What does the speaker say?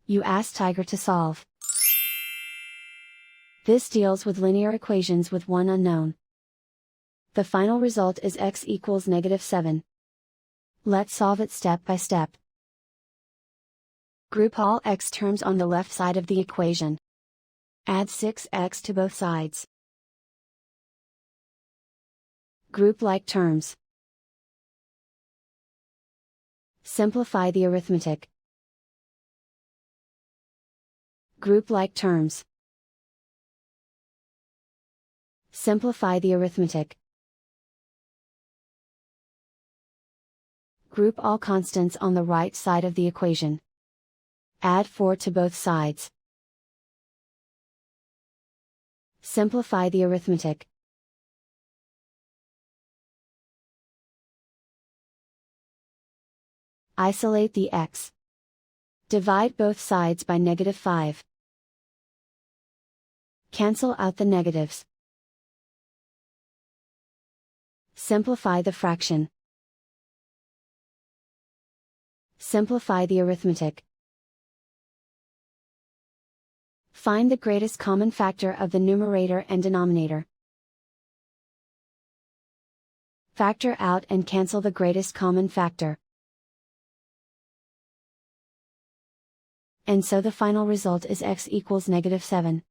You ask Tiger to solve. This deals with linear equations with one unknown. The final result is x equals -7. Let's solve it step by step. Group all x terms on the left side of the equation. Add 6x to both sides. Group like terms. Simplify the arithmetic. Group like terms. Simplify the arithmetic. Group all constants on the right side of the equation. Add 4 to both sides. Simplify the arithmetic. Isolate the x. Divide both sides by -5. Cancel out the negatives. Simplify the fraction. Simplify the arithmetic. Find the greatest common factor of the numerator and denominator. Factor out and cancel the greatest common factor. And so the final result is x equals -7.